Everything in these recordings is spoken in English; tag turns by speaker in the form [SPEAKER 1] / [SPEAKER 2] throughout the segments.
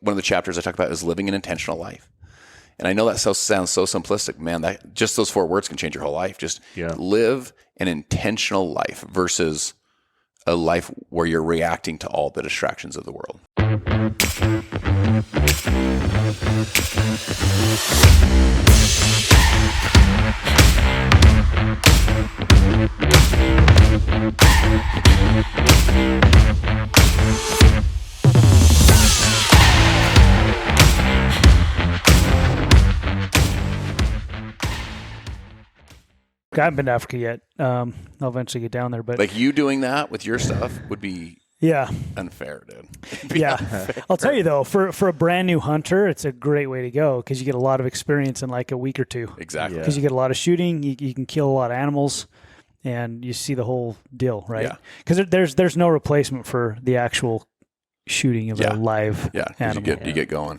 [SPEAKER 1] one of the chapters I talk about is living an intentional life. And I know that sounds so simplistic, man. That just those 4 words can change your whole life. Just live an intentional life versus a life where you're reacting to all the distractions of the world.
[SPEAKER 2] I haven't been to Africa yet. I'll eventually get down there, but
[SPEAKER 1] like you doing that with your stuff would be unfair, dude.
[SPEAKER 2] Unfair. I'll tell you though, for a brand new hunter, it's a great way to go because you get a lot of experience in like a week or 2.
[SPEAKER 1] Exactly.
[SPEAKER 2] Because you get a lot of shooting, you can kill a lot of animals, and you see the whole deal, right? Because there's no replacement for the actual shooting of a live animal.
[SPEAKER 1] You get going.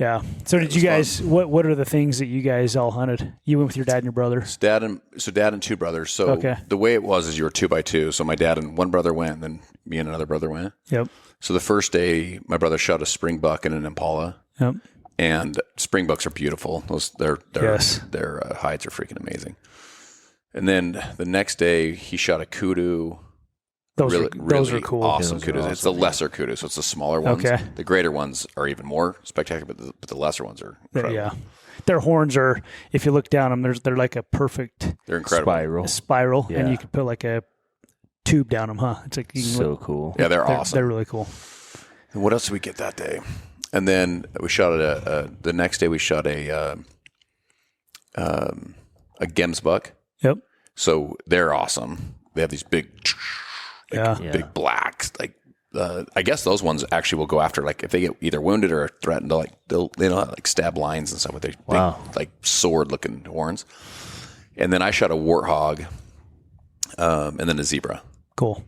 [SPEAKER 2] Yeah. So did you guys? What are the things that you guys all hunted? You went with your dad and your brother.
[SPEAKER 1] Dad and 2 brothers. So the way it was is you were 2 by 2. So my dad and 1 brother went, and then me and another brother went.
[SPEAKER 2] Yep.
[SPEAKER 1] So the first day, my brother shot a spring buck and an impala. Yep. And spring bucks are beautiful. Their hides are freaking amazing. And then the next day, he shot a kudu. Those are cool. Awesome kudus. Awesome, it's the lesser kudu, so it's the smaller ones. Okay. The greater ones are even more spectacular, but the lesser ones are incredible. Yeah.
[SPEAKER 2] Their horns are, if you look down them, they're like a perfect
[SPEAKER 1] they're incredible.
[SPEAKER 2] Spiral, and you can put like a tube down them, huh? It's like
[SPEAKER 3] cool.
[SPEAKER 1] Yeah, they're awesome.
[SPEAKER 2] They're really cool.
[SPEAKER 1] And what else did we get that day? And then we shot the next day we shot a Gems buck.
[SPEAKER 2] Yep.
[SPEAKER 1] So they're awesome. They have these big big blacks. Like I guess those ones actually will go after, like if they get either wounded or threatened, they'll like stab lines and stuff with their big like sword looking horns. And then I shot a warthog, and then a zebra.
[SPEAKER 2] Cool.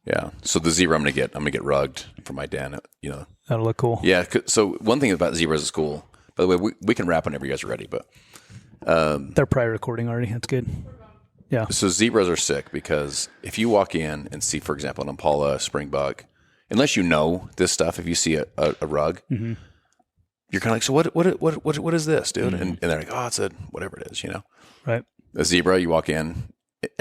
[SPEAKER 1] Yeah. So the zebra I'm gonna get rugged from my dad. You know.
[SPEAKER 2] That'll look cool.
[SPEAKER 1] Yeah. So one thing about zebras is cool. By the way, we can wrap whenever you guys are ready, but
[SPEAKER 2] they're probably recording already. That's good. Yeah.
[SPEAKER 1] So zebras are sick because if you walk in and see, for example, an impala, spring buck, unless you know this stuff, if you see a rug, you're kind of like, so what is this, dude? And they're like, oh, it's a whatever it is, you know?
[SPEAKER 2] Right.
[SPEAKER 1] A zebra, you walk in,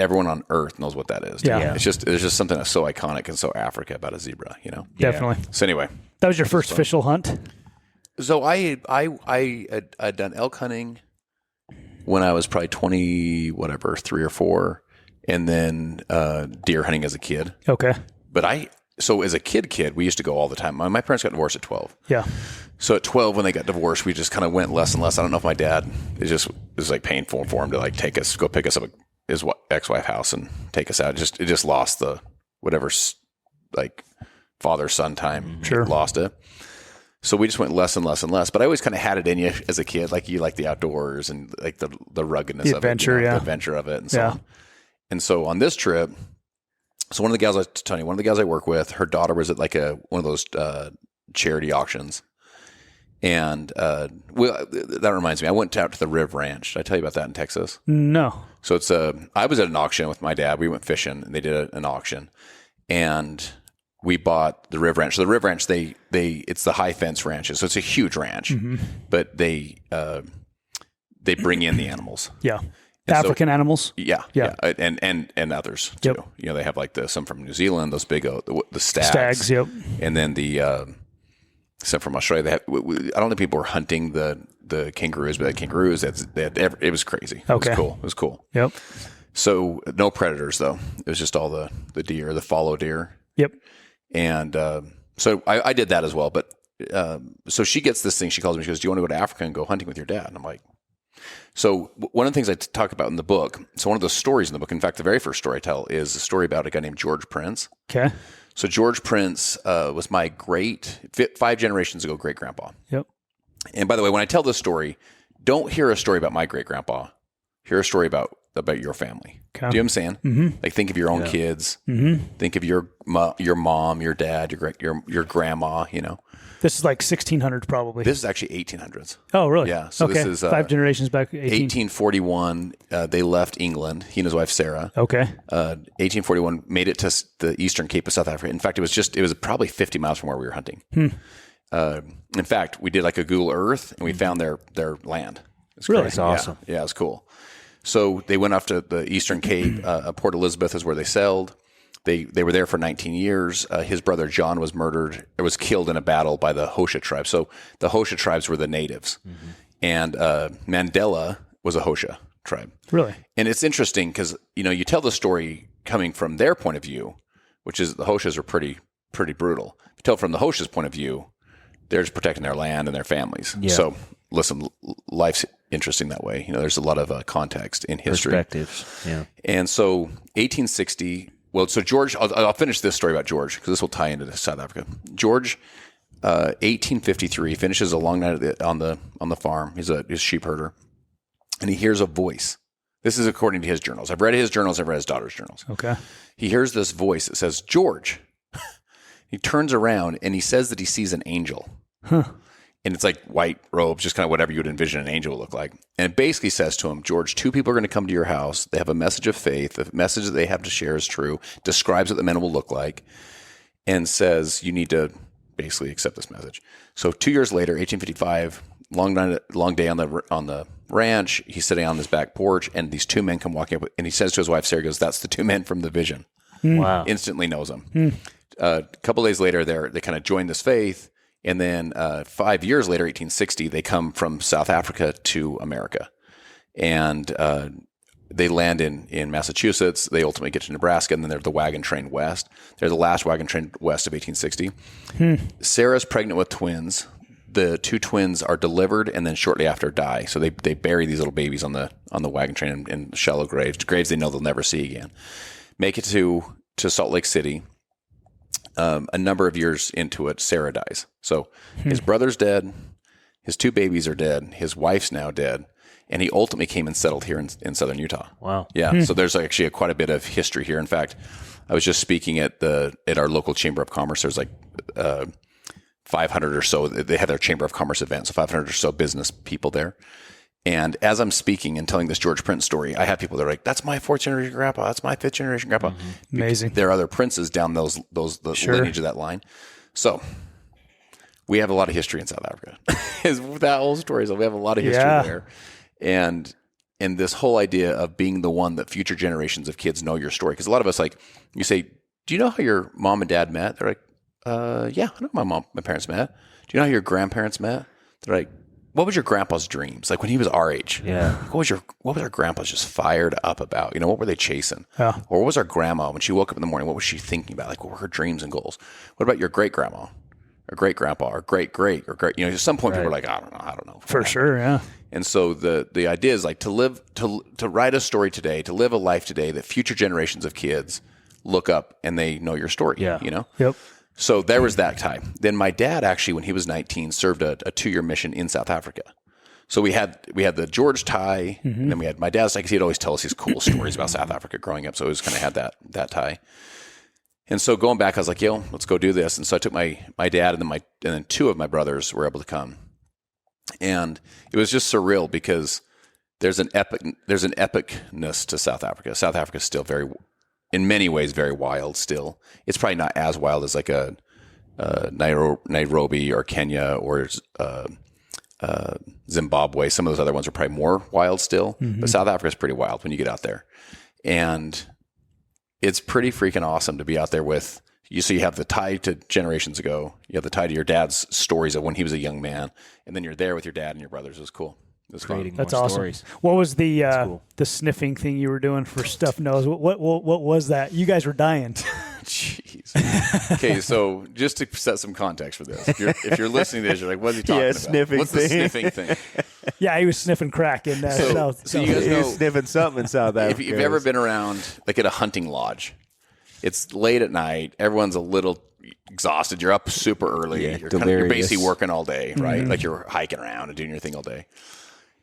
[SPEAKER 1] everyone on earth knows what that is. Dude. Yeah. It's just something that's so iconic and so Africa about a zebra, you know?
[SPEAKER 2] Definitely.
[SPEAKER 1] So anyway,
[SPEAKER 2] that was your first official hunt.
[SPEAKER 1] So I had done elk hunting when I was probably 20, 3 or 4, and then deer hunting as a kid.
[SPEAKER 2] Okay.
[SPEAKER 1] But so as a kid, we used to go all the time. My parents got divorced at 12.
[SPEAKER 2] Yeah.
[SPEAKER 1] So at 12, when they got divorced, we just kind of went less and less. I don't know if my dad, it was like painful for him to like go pick us up at his ex-wife house and take us out. It just lost the whatever like father-son time.
[SPEAKER 2] Sure.
[SPEAKER 1] Lost it. So we just went less and less and less. But I always kind of had it in you as a kid. Like you like the outdoors and like the ruggedness of it. The adventure of it and so on. And so on this trip, so one of the gals I work with, her daughter was at like one of those charity auctions. And that reminds me, I went out to the Riv Ranch. Did I tell you about that in Texas?
[SPEAKER 2] No.
[SPEAKER 1] So I was at an auction with my dad. We went fishing and they did an auction. And we bought the Riv Ranch. So the Riv Ranch, it's the high fence ranches. So it's a huge ranch, but they bring in the animals.
[SPEAKER 2] Yeah. And African animals.
[SPEAKER 1] Yeah. And others too. Yep. You know, they have like some from New Zealand, those big, the stags.
[SPEAKER 2] Stags. Yep.
[SPEAKER 1] And then some from Australia. They I don't think people were hunting the kangaroos, but the kangaroos, it was crazy.
[SPEAKER 2] Okay.
[SPEAKER 1] It was cool.
[SPEAKER 2] Yep.
[SPEAKER 1] So no predators though. It was just all the deer, the fallow deer.
[SPEAKER 2] Yep.
[SPEAKER 1] And so I did that as well. But so she gets this thing. She calls me. She goes, "Do you want to go to Africa and go hunting with your dad?" And I'm like, so one of the things I talk about in the book. So one of the stories in the book, in fact, the very first story I tell is a story about a guy named George Prince.
[SPEAKER 2] Okay.
[SPEAKER 1] So George Prince was my 5 generations ago great grandpa.
[SPEAKER 2] Yep.
[SPEAKER 1] And by the way, when I tell this story, don't hear a story about my great grandpa. Hear a story about your family.
[SPEAKER 2] Okay.
[SPEAKER 1] Do you know what I'm saying? Mm-hmm. Like think of your own kids. Mm-hmm. Think of your mom, your dad, your grandma. You know.
[SPEAKER 2] This is like 1600s probably.
[SPEAKER 1] This is actually 1800s.
[SPEAKER 2] Oh, really?
[SPEAKER 1] Yeah. So
[SPEAKER 2] okay.
[SPEAKER 1] This is
[SPEAKER 2] 5 generations back.
[SPEAKER 1] 1841. They left England. He and his wife Sarah.
[SPEAKER 2] Okay.
[SPEAKER 1] 1841 made it to the eastern Cape of South Africa. In fact, it was probably 50 miles from where we were hunting. In fact, we did like a Google Earth, and we found their land.
[SPEAKER 2] It's really
[SPEAKER 3] That's awesome.
[SPEAKER 1] Yeah, it's cool. So they went off to the Eastern Cape. Port Elizabeth is where they sailed. They were there for 19 years. His brother John was murdered. Or was killed in a battle by the Hosha tribe. So the Hosha tribes were the natives, and Mandela was a Hosha tribe.
[SPEAKER 2] Really?
[SPEAKER 1] And it's interesting because you tell the story coming from their point of view, which is the Hoshas are pretty brutal. If you tell from the Hosha's point of view, they're just protecting their land and their families. Yeah. So listen, life's interesting that way. There's a lot of context in history.
[SPEAKER 3] Perspectives. Yeah.
[SPEAKER 1] And so 1860. Well, so George, I'll finish this story about George because this will tie into South Africa. George, 1853, finishes a long night on the farm. He's a sheep herder, and he hears a voice. This is according to his journals. I've read his journals. I've read his daughter's journals.
[SPEAKER 2] Okay.
[SPEAKER 1] He hears this voice that says, "George." He turns around and he says that he sees an angel.
[SPEAKER 2] Huh.
[SPEAKER 1] And it's like white robes, just kind of whatever you would envision an angel would look like. And it basically says to him, George, 2 people are going to come to your house. They have a message of faith. The message that they have to share is true, describes what the men will look like, and says you need to basically accept this message. So 2 years later, 1855, long day on the ranch. He's sitting on his back porch, and these 2 men come walking up, and he says to his wife, Sarah, he goes, "That's the 2 men from the vision."
[SPEAKER 3] Wow.
[SPEAKER 1] Instantly knows them. A couple days later, they kind of join this faith. And then 5 years later, 1860, they come from South Africa to America. And they land in Massachusetts. They ultimately get to Nebraska, and then they're the wagon train west. They're the last wagon train west of 1860. Sarah's pregnant with twins. The 2 twins are delivered and then shortly after die. So they bury these little babies on the wagon train in shallow graves they know they'll never see again. Make it to Salt Lake City. A number of years into it, Sarah dies. So his brother's dead. His 2 babies are dead. His wife's now dead. And he ultimately came and settled here in southern Utah. Wow. Yeah. So there's actually quite a bit of history here. In fact, I was just speaking at our local Chamber of Commerce. There's 500 or so. They have their Chamber of Commerce event. So 500 or so business people there. And as I'm speaking and telling this George Prince story, I have people that are like, "That's my 4th generation grandpa. That's my 5th generation grandpa."
[SPEAKER 2] Amazing.
[SPEAKER 1] There are other princes down the lineage of that line. So we have a lot of history in South Africa. That whole story is we have a lot of history there. And this whole idea of being the one that future generations of kids know your story. Because a lot of us, like, you say, "Do you know how your mom and dad met?" They're like, "Yeah, I know my parents met." "Do you know how your grandparents met?" They're like, "What was your grandpa's dreams? Like when he was our age?
[SPEAKER 3] Yeah.
[SPEAKER 1] What was our grandpa's just fired up about? What were they chasing?
[SPEAKER 2] Yeah.
[SPEAKER 1] Or what was our grandma when she woke up in the morning? What was she thinking about? Like what were her dreams and goals? What about your great grandma or great grandpa or great great or great? At some point people are like, I don't know.
[SPEAKER 2] For sure. Yeah.
[SPEAKER 1] And so the idea is like to write a story today, to live a life today that future generations of kids look up and they know your story.
[SPEAKER 3] Yeah.
[SPEAKER 1] Yep. So there was that time. Then my dad actually, when he was 19, served a 2-year mission in South Africa. So we had the George tie, and then we had my dad's tie because he'd always tell us these cool stories about South Africa growing up. So it was kind of had that tie. And so going back, I was like, "Yo, let's go do this." And so I took my dad and then 2 of my brothers were able to come, and it was just surreal because there's an epicness to South Africa. South Africa is still in many ways, very wild still. It's probably not as wild as like a Nairobi or Kenya or Zimbabwe. Some of those other ones are probably more wild still. But South Africa is pretty wild when you get out there. And it's pretty freaking awesome to be out there with you. So you have the tie to generations ago. You have the tie to your dad's stories of when he was a young man. And then you're there with your dad and your brothers. It was cool.
[SPEAKER 2] That's awesome. Stories. What was the the sniffing thing you were doing for stuffed nose? What was that? You guys were dying.
[SPEAKER 1] Jeez. Okay, so just to set some context for this, if you're listening to this, you're like, "What's he talking about? What's the sniffing thing?"
[SPEAKER 2] Yeah, he was sniffing crack in South.
[SPEAKER 3] So you guys know, he was sniffing something in South Africa.
[SPEAKER 1] If you've ever been around, like at a hunting lodge, it's late at night. Everyone's a little exhausted. You're up super early.
[SPEAKER 3] Yeah,
[SPEAKER 1] you're basically working all day, right? Like you're hiking around and doing your thing all day.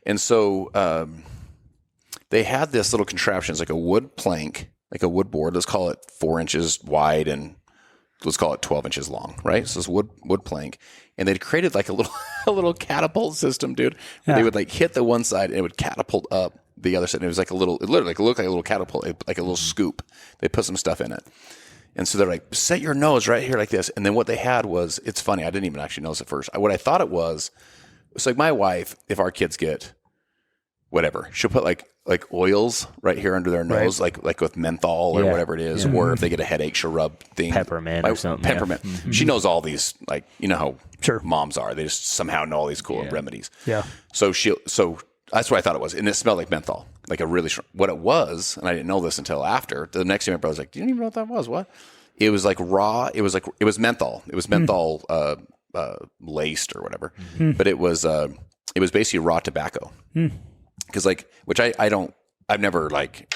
[SPEAKER 1] And so they had this little contraption. It's like a wood plank, like a wood board. Let's call it 4 inches wide and let's call it 12 inches long, right? So it's wood plank. And they'd created like a little catapult system, dude. Where they would like hit the one side and it would catapult up the other side. And it was like it looked like a little catapult, like a little scoop. They put some stuff in it. And so they're like, set your nose right here like this. And then what they had was, it's funny, I didn't even actually notice at first. What I thought it was like my wife, if our kids get whatever, she'll put like oils right here under their nose, like with menthol or whatever it is. Or if they get a headache, she'll rub things.
[SPEAKER 3] Peppermint or something.
[SPEAKER 1] Peppermint. Yeah. Mm-hmm. She knows all these, like, you know how moms are. They just somehow know all these cool remedies.
[SPEAKER 2] Yeah.
[SPEAKER 1] So that's what I thought it was. And it smelled like menthol, like a really strong. What it was, and I didn't know this until after, the next day my brother was like, you didn't even know what that was. What? It was like raw. It was menthol. It was menthol laced or whatever. Mm-hmm. But it was basically raw tobacco. Because which I've never like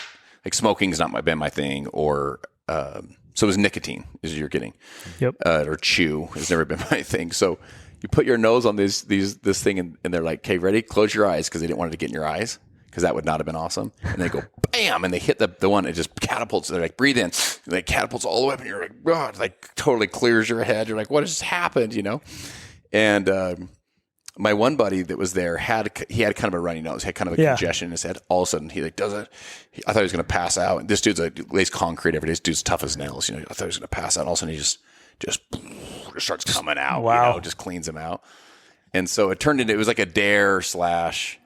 [SPEAKER 1] smoking's not been my thing, or so it was nicotine is you're getting.
[SPEAKER 2] Yep.
[SPEAKER 1] Or chew has never been my thing. So you put your nose on this thing and they're like, okay, ready? Close your eyes, because they didn't want it to get in your eyes, because that would not have been awesome. And they go bam, and they hit the one, it just catapults. They're like, breathe in, and it catapults all the way up, and you're like, God, like totally clears your head. You're like, what just happened, And my one buddy that was there had kind of a runny nose, had kind of a congestion in his head. All of a sudden, he does it. I thought he was going to pass out. And this dude's lays concrete every day. This dude's tough as nails. I thought he was going to pass out. And all of a sudden, he just starts coming out.
[SPEAKER 2] Wow.
[SPEAKER 1] Just cleans him out. And so it turned into, it was like a dare / like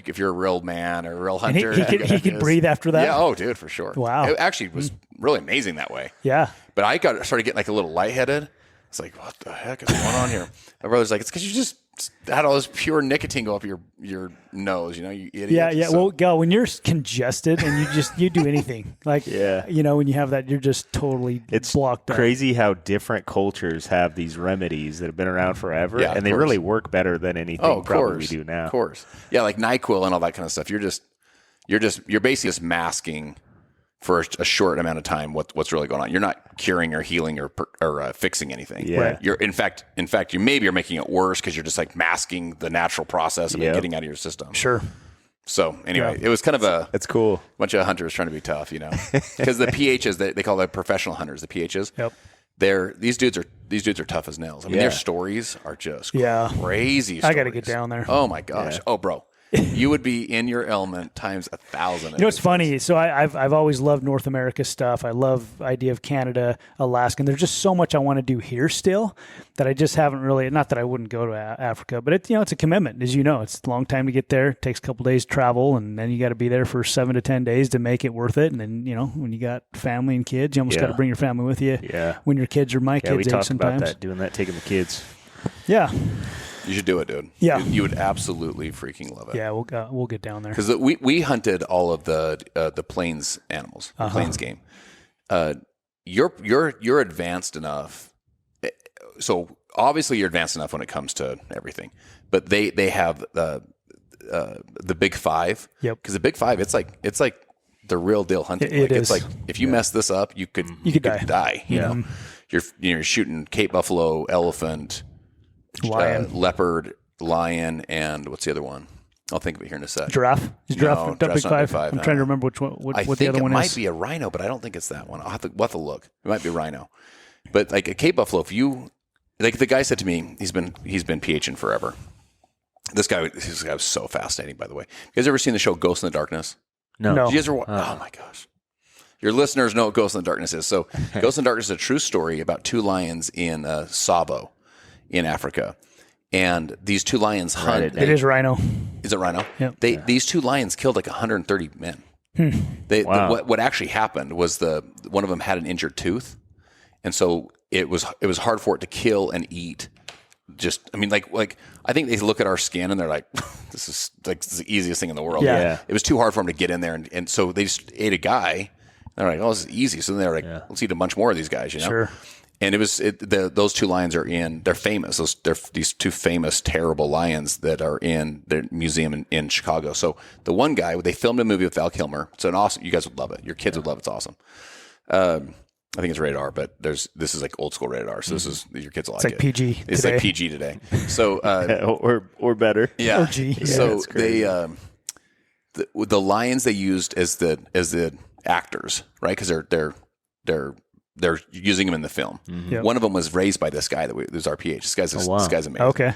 [SPEAKER 1] if you're a real man or a real hunter.
[SPEAKER 2] And he could breathe after that?
[SPEAKER 1] Yeah. Oh, dude, for sure.
[SPEAKER 2] Wow.
[SPEAKER 1] It actually was really amazing that way.
[SPEAKER 2] Yeah.
[SPEAKER 1] But I started getting like a little lightheaded. It's like, what the heck is going on here? My brother's like, it's because you just had all this pure nicotine go up your nose, you idiot.
[SPEAKER 2] Yeah. So, well, when you're congested and you do anything, like, when you have that, you're just totally blocked up.
[SPEAKER 3] It's crazy how different cultures have these remedies that have been around forever, and they really work better than anything we do now.
[SPEAKER 1] Of course. Yeah, like NyQuil and all that kind of stuff. You're basically just masking for a short amount of time what's really going on. You're not curing or healing or fixing anything.
[SPEAKER 3] Yeah. Right.
[SPEAKER 1] You're in fact you're making it worse, because you're just like masking the natural process of it getting out of your system.
[SPEAKER 2] Sure.
[SPEAKER 1] So anyway, it was kind of
[SPEAKER 3] it's cool.
[SPEAKER 1] Bunch of hunters trying to be tough, because the PHs, they call them professional hunters, the PHs.
[SPEAKER 2] Yep.
[SPEAKER 1] These dudes are tough as nails. I mean, their stories are just crazy stories.
[SPEAKER 2] I got to get down there.
[SPEAKER 1] Oh my gosh. Yeah. Oh, bro. You would be in your element times 1,000.
[SPEAKER 2] What's funny? So I've always loved North America stuff. I love the idea of Canada, Alaska, and there's just so much I want to do here still that I just haven't really. Not that I wouldn't go to Africa, but it's a commitment, as you know. It's a long time to get there. It takes a couple days travel, and then you got to be there for 7 to 10 days to make it worth it. And then when you got family and kids, you almost got to bring your family with you.
[SPEAKER 3] Yeah.
[SPEAKER 2] When your kids are my kids'
[SPEAKER 3] age
[SPEAKER 2] sometimes.
[SPEAKER 3] We talked about that, taking the kids.
[SPEAKER 2] Yeah.
[SPEAKER 1] You should do it, dude.
[SPEAKER 2] Yeah.
[SPEAKER 1] You would absolutely freaking love it.
[SPEAKER 2] Yeah, we'll get down there.
[SPEAKER 1] Because we hunted all of the plains animals, the plains game. You're advanced enough. So obviously you're advanced enough when it comes to everything. But they have the Big Five.
[SPEAKER 2] Yep.
[SPEAKER 1] Because the Big Five, it's like the real deal hunting.
[SPEAKER 2] It is.
[SPEAKER 1] It's like if you mess this up, you could die. You're shooting Cape buffalo, elephant, leopard, lion, and what's the other one? I'll think of it here in a sec.
[SPEAKER 2] Giraffe? Is giraffe Big Five? I'm trying to remember what the other one is.
[SPEAKER 1] I think it might be a rhino, but I don't think it's that one. We'll have to look. It might be a rhino. But like a Cape buffalo, if you like, the guy said to me, he's been PHing forever. This guy was so fascinating, by the way. You guys ever seen the show Ghost in the Darkness?
[SPEAKER 3] No.
[SPEAKER 1] Did you guys ever oh my gosh. Your listeners know what Ghost in the Darkness is. So Ghost in the Darkness is a true story about two lions in Savo in Africa. And these two lions hunt.
[SPEAKER 2] It is rhino.
[SPEAKER 1] Is it rhino?
[SPEAKER 2] Yep.
[SPEAKER 1] These two lions killed like 130 men. What actually happened was one of them had an injured tooth. And so it was hard for it to kill and eat. I think they look at our skin and they're like, this is the easiest thing in the world.
[SPEAKER 2] Yeah.
[SPEAKER 1] It was too hard for them to get in there. And so they just ate a guy. They're like, oh, this is easy. So then they're like, let's eat a bunch more of these guys,
[SPEAKER 2] Sure.
[SPEAKER 1] And those two lions they're famous. They're these two famous, terrible lions that are in their museum in Chicago. So the one guy, they filmed a movie with Val Kilmer. It's an awesome, you guys would love it. Your kids would love it. It's awesome. I think it's rated R, but this is like old school rated R. So this is, your kids will like it.
[SPEAKER 2] It's like PG.
[SPEAKER 1] It's like PG today. So,
[SPEAKER 3] or better.
[SPEAKER 1] Yeah.
[SPEAKER 2] Or G. Yeah,
[SPEAKER 1] so they, the lions they used as the actors, right? Cause they're using them in the film.
[SPEAKER 2] Mm-hmm. Yep.
[SPEAKER 1] One of them was raised by this guy that was our PH. This guy's amazing.
[SPEAKER 2] Okay.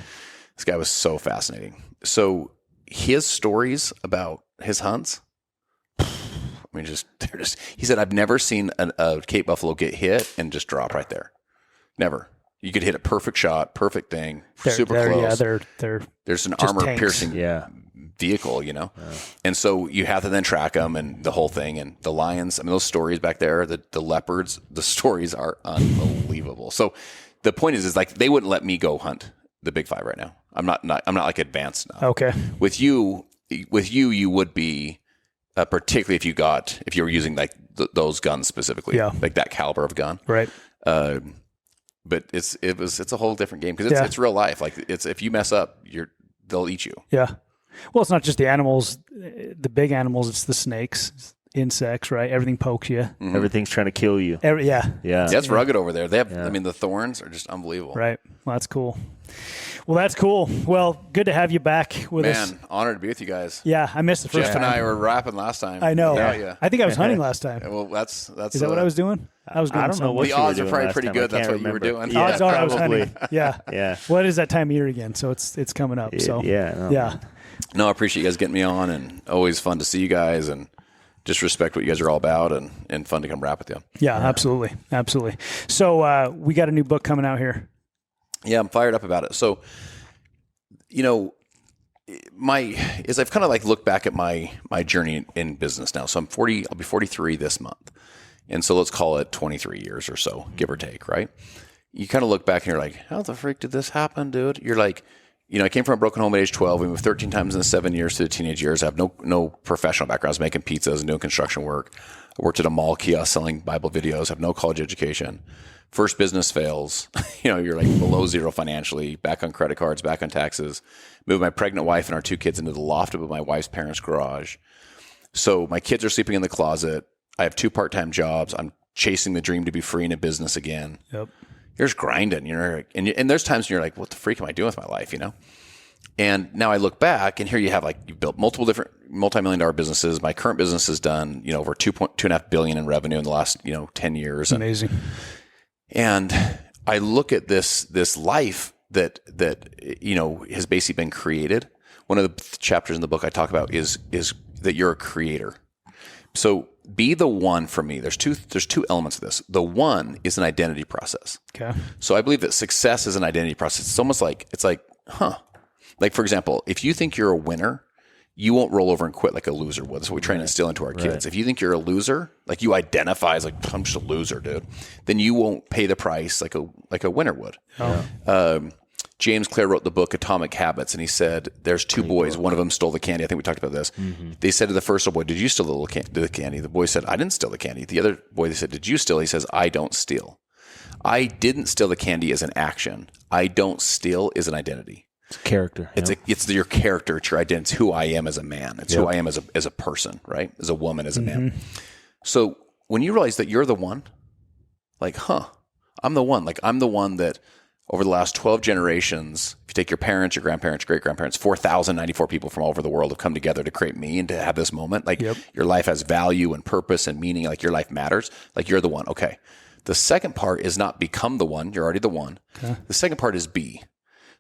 [SPEAKER 1] This guy was so fascinating. So his stories about his hunts, I mean, he said, I've never seen a Cape buffalo get hit and just drop right there. Never. You could hit a perfect shot, perfect thing, super close.
[SPEAKER 2] Yeah,
[SPEAKER 1] there's an armor-piercing vehicle, And so you have to then track them and the whole thing. And the lions, I mean, those stories back there, the leopards, the stories are unbelievable. So the point is like they wouldn't let me go hunt the big five right now. I'm not like advanced enough.
[SPEAKER 2] Okay.
[SPEAKER 1] With you, you would be, particularly if you were using like those guns specifically, like that caliber of gun.
[SPEAKER 2] Right.
[SPEAKER 1] But it's a whole different game because it's real life. Like if you mess up, they'll eat you.
[SPEAKER 2] Yeah. Well, it's not just the animals, the big animals. It's the snakes, insects, right? Everything pokes you.
[SPEAKER 3] Mm-hmm. Everything's trying to kill you.
[SPEAKER 2] Yeah.
[SPEAKER 1] That's rugged over there. They have. I mean, the thorns are just unbelievable.
[SPEAKER 2] Right. Well, that's cool. Well, good to have you back with us.
[SPEAKER 1] Man, honored to be with you guys.
[SPEAKER 2] Yeah, I missed the first
[SPEAKER 1] time. Jeff and I were rapping last time.
[SPEAKER 2] I know. I think I was hunting last time.
[SPEAKER 1] Well, that's.
[SPEAKER 2] Is that what I was doing? I don't know
[SPEAKER 1] what the odds are probably pretty good. That's what you were doing.
[SPEAKER 2] Yeah, odds are I was hunting. Yeah. Well, it is that time of year again, so it's coming up. So yeah.
[SPEAKER 1] No, I appreciate you guys getting me on, and always fun to see you guys, and just respect what you guys are all about, and fun to come rap with you.
[SPEAKER 2] Yeah, absolutely. So we got a new book coming out here.
[SPEAKER 1] Yeah, I'm fired up about it. So, as I've kind of like looked back at my journey in business now. So I'm 40. I'll be 43 this month, and so let's call it 23 years or so, give or take. Right? You kind of look back and you're like, how the freak did this happen, dude? You're like, I came from a broken home at age 12. We moved 13 times in the 7 years to the teenage years. I have no professional background. I was making pizzas and doing construction work. I worked at a mall kiosk selling Bible videos. I have no college education. First business fails. You're like below zero financially, back on credit cards, back on taxes. Moved my pregnant wife and our 2 kids into the loft of my wife's parents' garage. So my kids are sleeping in the closet. I have 2 part-time jobs. I'm chasing the dream to be free in a business again.
[SPEAKER 2] Yep.
[SPEAKER 1] You're just grinding, and there's times when you're like, what the freak am I doing with my life, And now I look back, and here you have you've built multiple different multi-million-dollar businesses. My current business has done, over $2.5 billion in revenue in the last, 10 years.
[SPEAKER 2] Amazing.
[SPEAKER 1] And I look at this life that has basically been created. One of the chapters in the book I talk about is that you're a creator. So be the one for me. There's two elements of this. The one is an identity process. Okay. So I believe that success is an identity process. It's almost like, like for example, if you think you're a winner, you won't roll over and quit like a loser would. That's what we try and instill into our kids. If you think you're a loser, like you identify as like, I'm just a loser, dude, then you won't pay the price like a winner would. Oh. James Clear wrote the book Atomic Habits, and he said there's 2 boys. One of them stole the candy. I think we talked about this. Mm-hmm. They said to the first boy, did you steal the candy? The boy said, I didn't steal the candy. The other boy, they said, did you steal? He says, I don't steal. I didn't steal the candy as an action. I don't steal is an identity.
[SPEAKER 3] It's character.
[SPEAKER 1] It's your character. It's your identity. It's who I am as a man. It's who I am as a person, right? As a woman, as a man. So when you realize that you're the one, like, I'm the one. Like, I'm the one that over the last 12 generations, if you take your parents, your grandparents, great-grandparents, 4,094 people from all over the world have come together to create me and to have this moment. Like, your life has value and purpose and meaning. Like, your life matters. Like, you're the one. Okay. The second part is not become the one. You're already the one. Okay. The second part is be.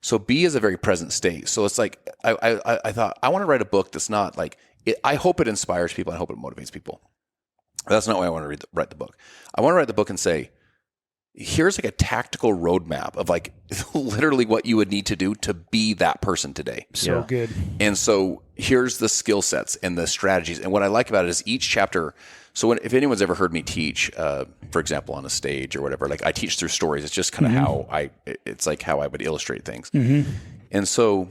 [SPEAKER 1] So be is a very present state. So it's like, I thought, I want to write a book that's not like, I hope it inspires people. I hope it motivates people. That's not why I want to write the book. I want to write the book and say, here's like a tactical roadmap of like literally what you would need to do to be that person today.
[SPEAKER 2] So good.
[SPEAKER 1] And so here's the skill sets and the strategies. And what I like about it is each chapter. So if anyone's ever heard me teach, for example, on a stage or whatever, like I teach through stories. It's just kind of it's like how I would illustrate things. Mm-hmm. And so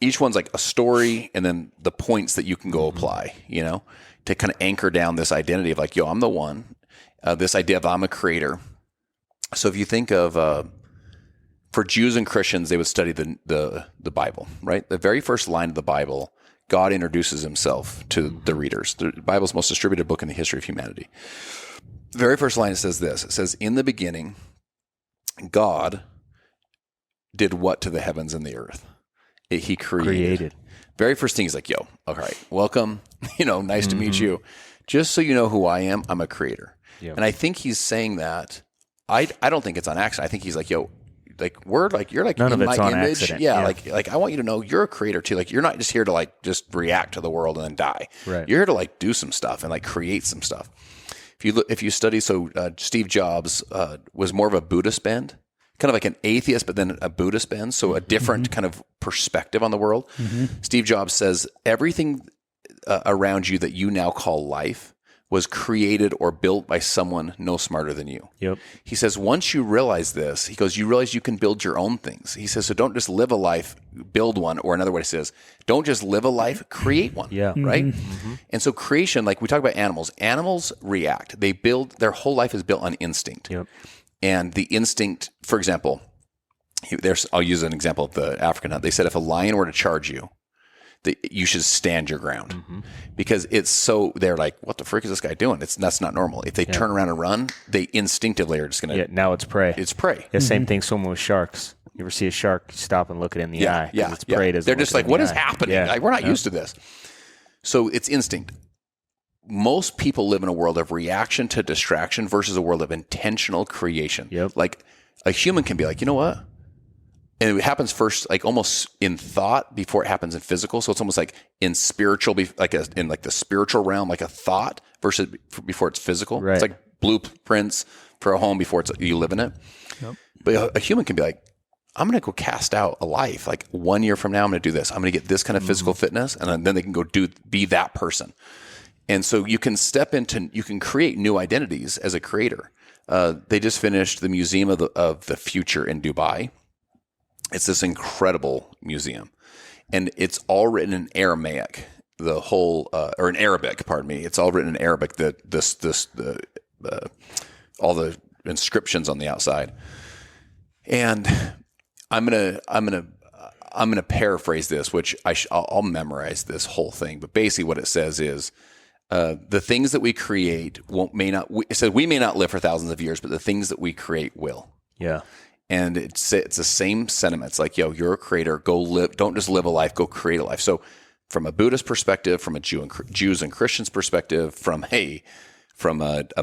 [SPEAKER 1] each one's like a story and then the points that you can go apply, to kind of anchor down this identity of like, I'm the one, this idea of I'm a creator. So if you think of, for Jews and Christians, they would study the Bible, right? The very first line of the Bible, God introduces himself to the readers. The Bible's most distributed book in the history of humanity. The very first line, it says this. It says, in the beginning, God did what to the heavens and the earth? He created. Very first thing, he's like, all right, welcome. Nice to meet you. Just so you know who I am, I'm a creator. Yep. And I think he's saying that. I don't think it's on accident. I think he's like, we're like, you're like
[SPEAKER 3] none
[SPEAKER 1] in
[SPEAKER 3] of it's
[SPEAKER 1] my
[SPEAKER 3] on
[SPEAKER 1] image.
[SPEAKER 3] accident.
[SPEAKER 1] Yeah, like I want you to know you're a creator too. Like you're not just here to like just react to the world and then die.
[SPEAKER 3] Right.
[SPEAKER 1] You're here to like do some stuff and like create some stuff. If you study, Steve Jobs was more of a Buddhist bend, kind of like an atheist, but then a Buddhist bend. So a different kind of perspective on the world. Steve Jobs says everything around you that you now call life was created or built by someone no smarter than you.
[SPEAKER 3] Yep.
[SPEAKER 1] He says, once you realize this, he goes, you realize you can build your own things. He says, so don't just live a life, build one. Or another way he says, don't just live a life, create one.
[SPEAKER 3] Yeah.
[SPEAKER 1] Right? And so creation, like we talk about animals react. They build, their whole life is built on instinct.
[SPEAKER 3] Yep.
[SPEAKER 1] And the instinct, for example, I'll use an example of the African hunt. They said if a lion were to charge you, you should stand your ground because they're like, what the frick is this guy doing? That's not normal. If they turn around and run, they instinctively are just going to.
[SPEAKER 3] Yeah, now it's prey.
[SPEAKER 1] It's prey.
[SPEAKER 3] The same thing swimming with sharks. You ever see a shark, you stop and look it in the eye.
[SPEAKER 1] Yeah.
[SPEAKER 3] It's prey.
[SPEAKER 1] They're just like, what is happening?
[SPEAKER 3] Yeah.
[SPEAKER 1] Like, we're not used to this. So it's instinct. Most people live in a world of reaction to distraction versus a world of intentional creation.
[SPEAKER 3] Yep.
[SPEAKER 1] Like a human can be like, you know what? And it happens first, like almost in thought before it happens in physical. So it's almost like in spiritual, in the spiritual realm, like a thought versus before it's physical.
[SPEAKER 3] Right.
[SPEAKER 1] It's like blueprints for a home before you live in it.
[SPEAKER 2] Yep.
[SPEAKER 1] But a human can be like, I'm going to go cast out a life. Like 1 year from now, I'm going to do this. I'm going to get this kind of physical fitness. And then they can go be that person. And so you can you can create new identities as a creator. They just finished the Museum of the Future in Dubai. It's this incredible museum, and it's all written in Aramaic. The whole, or in Arabic, pardon me. It's all written in Arabic. All the inscriptions on the outside, and I'm gonna paraphrase this, which I'll memorize this whole thing. But basically, what it says is, the things that we create it says we may not live for thousands of years, but the things that we create will.
[SPEAKER 3] Yeah.
[SPEAKER 1] And it's the same sentiment. It's like, you're a creator. Go live. Don't just live a life. Go create a life. So, from a Buddhist perspective, from a Jews and Christians perspective, from a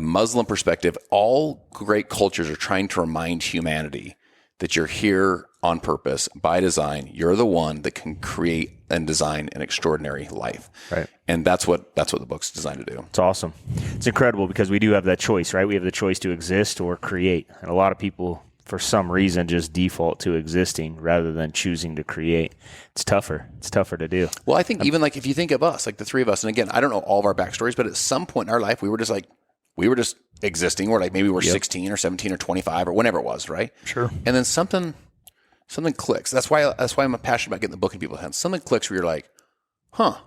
[SPEAKER 1] Muslim perspective, all great cultures are trying to remind humanity that you're here on purpose by design. You're the one that can create and design an extraordinary life.
[SPEAKER 3] Right.
[SPEAKER 1] And that's what the book's designed to do.
[SPEAKER 3] It's awesome. It's incredible because we do have that choice, right? We have the choice to exist or create. And a lot of people, for some reason, just default to existing rather than choosing to create. It's tougher. It's tougher to do.
[SPEAKER 1] Well, I think even like if you think of us, like the three of us, and again, I don't know all of our backstories, but at some point in our life, we were just existing, or like maybe we're 16 or 17 or 25 or whenever it was, right?
[SPEAKER 2] Sure.
[SPEAKER 1] And then something clicks. That's why I'm passionate about getting the book in people's hands. Something clicks where you're like, huh.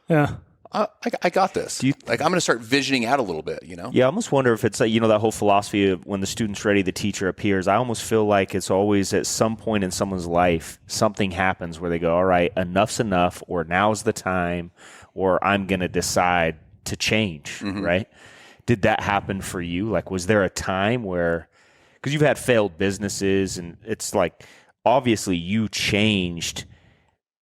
[SPEAKER 2] Yeah.
[SPEAKER 1] I got this. I'm going to start visioning out a little bit,
[SPEAKER 3] Yeah, I almost wonder if it's like, that whole philosophy of when the student's ready, the teacher appears. I almost feel like it's always at some point in someone's life, something happens where they go, all right, enough's enough, or now's the time, or I'm going to decide to change, right? Did that happen for you? Like, was there a time where, because you've had failed businesses, and it's like, obviously you changed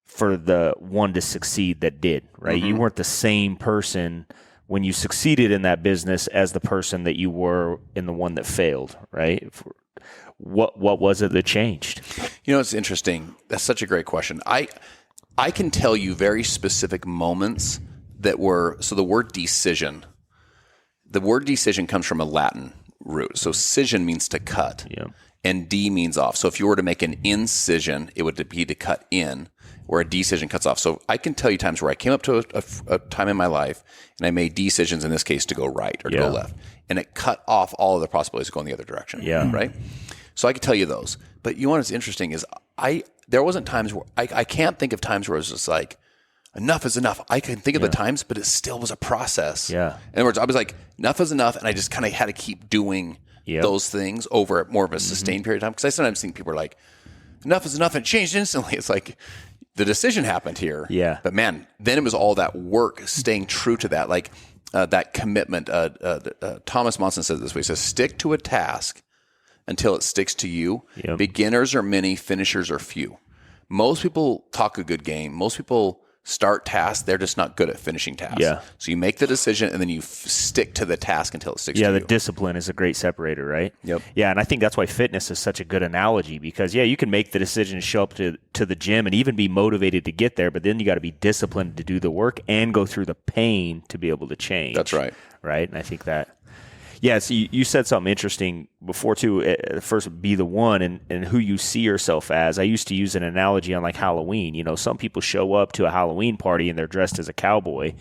[SPEAKER 3] for the one to succeed that did, right? You weren't the same person when you succeeded in that business as the person that you were in the one that failed, right? What was it that changed?
[SPEAKER 1] It's interesting. That's such a great question. I can tell you very specific moments that were, so the word decision comes from a Latin root. So scission means to cut, and D means off. So if you were to make an incision, it would be to cut in, where a decision cuts off. So I can tell you times where I came up to a time in my life and I made decisions, in this case, to go right or to go left. And it cut off all of the possibilities of going the other direction.
[SPEAKER 3] Yeah.
[SPEAKER 1] Right? So I could tell you those. But what's interesting is there wasn't times where I can't think of times where it was just like, enough is enough. I can think of the times, but it still was a process.
[SPEAKER 3] Yeah.
[SPEAKER 1] In other words, I was like, enough is enough. And I just kind of had to keep doing those things over more of a sustained period of time. Because I sometimes think people are like, enough is enough, and it changed instantly. It's like, the decision happened here.
[SPEAKER 3] Yeah.
[SPEAKER 1] But man, then it was all that work, staying true to that, like that commitment. Thomas Monson says it this way. He says, stick to a task until it sticks to you. Yep. Beginners are many, finishers are few. Most people talk a good game. Most people start tasks. They're just not good at finishing tasks.
[SPEAKER 3] Yeah.
[SPEAKER 1] So you make the decision and then you stick to the task until it sticks to you.
[SPEAKER 3] Yeah, the discipline is a great separator, right?
[SPEAKER 1] Yep.
[SPEAKER 3] Yeah, and I think that's why fitness is such a good analogy because, you can make the decision to show up to the gym and even be motivated to get there, but then you got to be disciplined to do the work and go through the pain to be able to change.
[SPEAKER 1] That's right.
[SPEAKER 3] Right? And I think that, so you said something interesting before too. First, be the one and who you see yourself as. I used to use an analogy on like Halloween. Some people show up to a Halloween party and they're dressed as a cowboy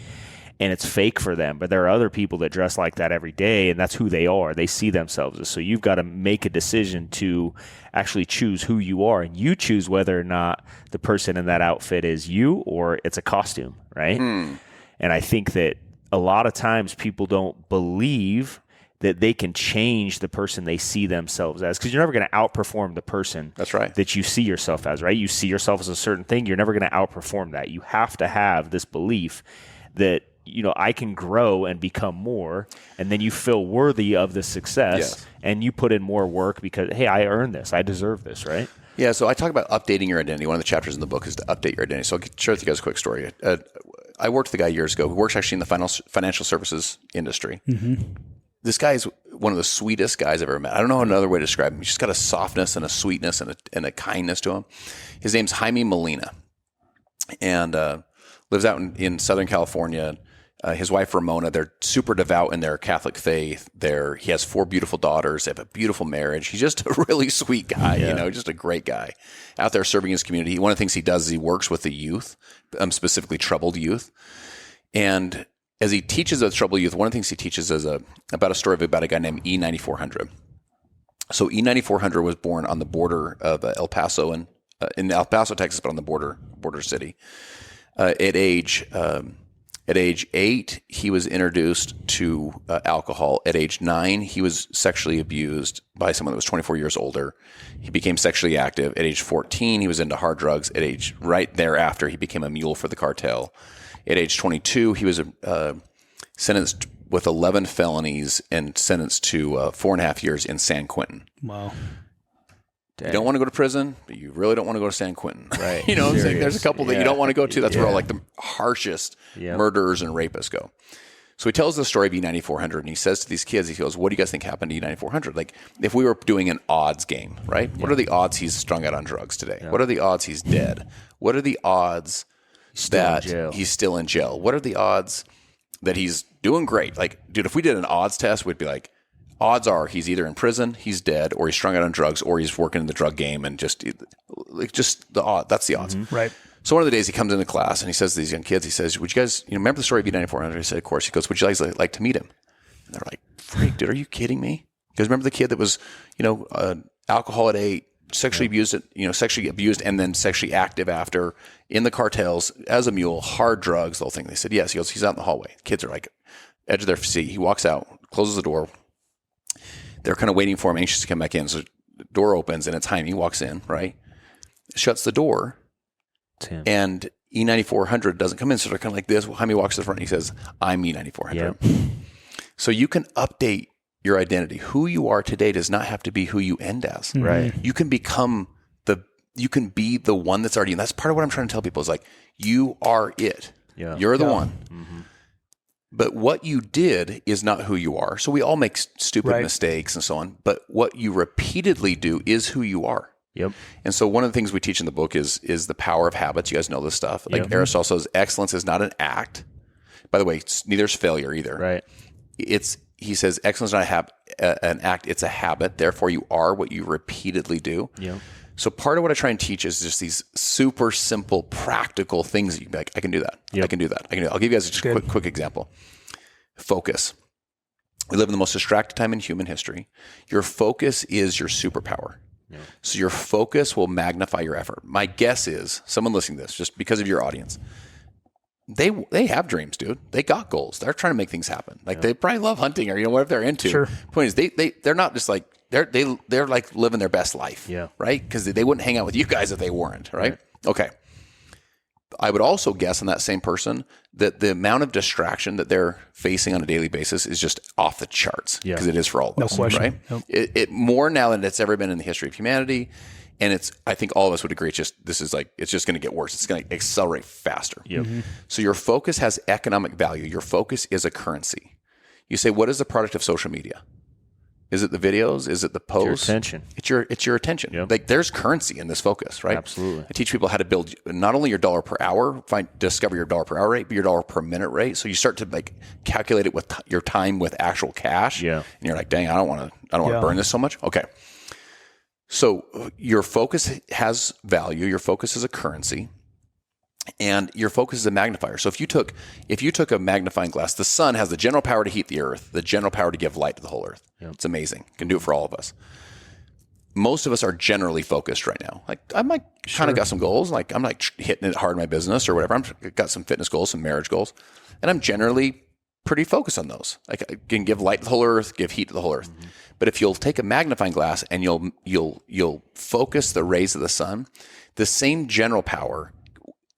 [SPEAKER 3] and it's fake for them. But there are other people that dress like that every day and that's who they are. They see themselves as. So you've got to make a decision to actually choose who you are. And you choose whether or not the person in that outfit is you or it's a costume, right? And I think that a lot of times people don't believe that they can change the person they see themselves as, because you're never going to outperform the person
[SPEAKER 1] That's right.
[SPEAKER 3] that you see yourself as, right? You see yourself as a certain thing. You're never going to outperform that. You have to have this belief that, I can grow and become more, and then you feel worthy of the success, and you put in more work because, hey, I earned this. I deserve this, right?
[SPEAKER 1] Yeah, so I talk about updating your identity. One of the chapters in the book is to update your identity. So I'll share with you guys a quick story. I worked with a guy years ago who works actually in the financial services industry. Mm-hmm. This guy is one of the sweetest guys I've ever met. I don't know another way to describe him. He's just got a softness and a sweetness and a kindness to him. His name's Jaime Molina, and lives out in Southern California. His wife, Ramona, they're super devout in their Catholic faith. He has 4 beautiful daughters. They have a beautiful marriage. He's just a really sweet guy, just a great guy out there serving his community. One of the things he does is he works with the youth, specifically troubled youth. And as he teaches the troubled youth, one of the things he teaches is about a story about a guy named E9400. So E9400 was born on the border of El Paso in El Paso, Texas, but on the border city. At age 8, he was introduced to alcohol. At age 9, he was sexually abused by someone that was 24 years older. He became sexually active. At age 14, he was into hard drugs. Right thereafter, he became a mule for the cartel. At age 22, he was sentenced with 11 felonies and sentenced to 4.5 years in San Quentin.
[SPEAKER 2] Wow.
[SPEAKER 1] You don't want to go to prison, but you really don't want to go to San Quentin.
[SPEAKER 3] Right.
[SPEAKER 1] You know what I'm saying? There's a couple that you don't want to go to. That's where all like the harshest murderers and rapists go. So he tells the story of E9400, and he says to these kids, he goes, what do you guys think happened to E9400? Like, if we were doing an odds game, right? What are the odds he's strung out on drugs today? What are the odds he's dead? What are the odds that he's still in jail? What are the odds that he's doing great? Like, dude, if we did an odds test, we'd be like, odds are he's either in prison, he's dead, or he's strung out on drugs, or he's working in the drug game, and just the odd. That's the odds.
[SPEAKER 2] Mm-hmm. Right.
[SPEAKER 1] So one of the days he comes into class and he says to these young kids, he says, would you guys, remember the story of E9400? He said, of course. He goes, would you guys like to meet him? And they're like, freak, dude, are you kidding me? Because remember the kid that was, alcohol at 8, sexually abused and then sexually active after in the cartels as a mule, hard drugs, the whole thing. They said, yes. He goes, he's out in the hallway. Kids are like edge of their seat. He walks out, closes the door. They're kind of waiting for him, anxious to come back in. So the door opens and it's Jaime. He walks in, right? Shuts the door. And E9400 doesn't come in. So they're kind of like this. Well, Jaime walks to the front and he says, I'm E9400. Yep. So you can update your identity. Who you are today does not have to be who you end as.
[SPEAKER 3] Right.
[SPEAKER 1] You can you can be the one that's already, and that's part of what I'm trying to tell people is like, you are it. Yeah. You're the one. Mm-hmm. But what you did is not who you are. So we all make stupid mistakes and so on. But what you repeatedly do is who you are.
[SPEAKER 3] Yep.
[SPEAKER 1] And so one of the things we teach in the book is the power of habits. You guys know this stuff. Like Aristotle says, excellence is not an act. By the way, neither is failure either.
[SPEAKER 3] Right.
[SPEAKER 1] He says excellence is not an act. It's a habit. Therefore, you are what you repeatedly do.
[SPEAKER 3] Yeah.
[SPEAKER 1] So part of what I try and teach is just these super simple, practical things that you can be like, I can do that. Yep. I can do that. I'll give you guys just a quick example. Focus. We live in the most distracted time in human history. Your focus is your superpower. Yeah. So your focus will magnify your effort. My guess is, someone listening to this, just because of your audience, they have dreams, dude. They got goals. They're trying to make things happen. Like they probably love hunting or whatever they're into.
[SPEAKER 2] Sure.
[SPEAKER 1] Point is, they're not just like they're like living their best life.
[SPEAKER 3] Yeah.
[SPEAKER 1] Right. Because they wouldn't hang out with you guys if they weren't. Right. Okay. I would also guess on that same person that the amount of distraction that they're facing on a daily basis is just off the charts because it is for all of us.
[SPEAKER 2] No question.
[SPEAKER 1] Right. Nope. It more now than it's ever been in the history of humanity. And I think all of us would agree, it's just going to get worse. It's going to accelerate faster.
[SPEAKER 3] Yep.
[SPEAKER 1] So your focus has economic value. Your focus is a currency. You say, what is the product of social media? Is it the videos? Is it the posts?
[SPEAKER 3] Your attention.
[SPEAKER 1] It's your attention.
[SPEAKER 3] Yep.
[SPEAKER 1] Like there's currency in this focus, right?
[SPEAKER 3] Absolutely.
[SPEAKER 1] I teach people how to build not only your dollar per hour, discover your dollar per hour rate, but your dollar per minute rate. So you start to like calculate it with your time with actual cash.
[SPEAKER 3] Yeah.
[SPEAKER 1] And you're like, dang, I don't want to burn this so much. Okay. So your focus has value. Your focus is a currency. And your focus is a magnifier. So if you took a magnifying glass, the sun has the general power to heat the earth, the general power to give light to the whole earth. Yep. It's amazing. Can do it for all of us. Most of us are generally focused right now. Like I might kind of got some goals. Like I'm like hitting it hard in my business or whatever. I've got some fitness goals, some marriage goals, and I'm generally pretty focused on those. Like I can give light to the whole earth, give heat to the whole earth. Mm-hmm. But if you'll take a magnifying glass and you'll focus the rays of the sun, the same general power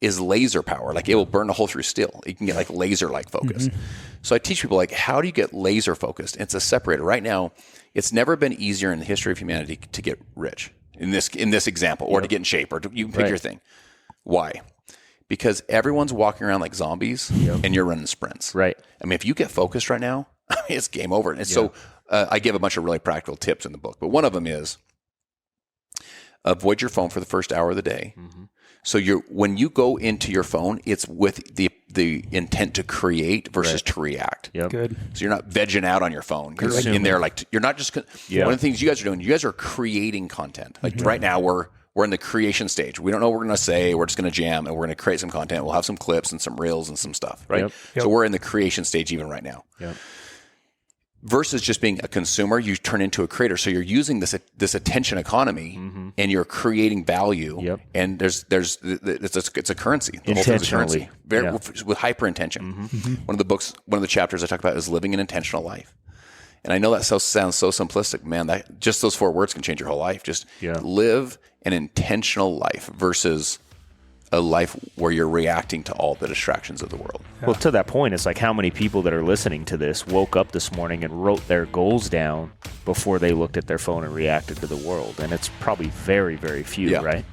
[SPEAKER 1] is laser power. Like it will burn a hole through steel. You can get like laser-like focus. Mm-hmm. So I teach people like, how do you get laser focused? It's a separator. Right now, it's never been easier in the history of humanity to get rich in this example, or to get in shape, or you can pick your thing. Why? Because everyone's walking around like zombies and you're running sprints.
[SPEAKER 3] Right.
[SPEAKER 1] I mean, if you get focused right now, it's game over. And so I give a bunch of really practical tips in the book, but one of them is avoid your phone for the first hour of the day. Mm-hmm. So when you go into your phone, it's with the intent to create versus to react.
[SPEAKER 3] Yep.
[SPEAKER 2] Good.
[SPEAKER 1] So you're not vegging out on your phone. You're in there like you're not just. One of the things you guys are doing, you guys are creating content. Like right now, we're in the creation stage. We don't know what we're going to say. We're just going to jam and we're going to create some content. We'll have some clips and some reels and some stuff. Right.
[SPEAKER 3] Yep.
[SPEAKER 1] So we're in the creation stage even right now.
[SPEAKER 3] Yep.
[SPEAKER 1] Versus just being a consumer, you turn into a creator. So you're using this attention economy, and you're creating value.
[SPEAKER 3] Yep.
[SPEAKER 1] And it's a currency. The whole thing's a currency. With hyper intention. Mm-hmm. One of the chapters I talk about is living an intentional life. And I know that sounds so simplistic, man. That just those 4 words can change your whole life. Just live an intentional life versus a life where you're reacting to all the distractions of the world.
[SPEAKER 3] Well, to that point, it's like how many people that are listening to this woke up this morning and wrote their goals down before they looked at their phone and reacted to the world. And it's probably very, very few, right?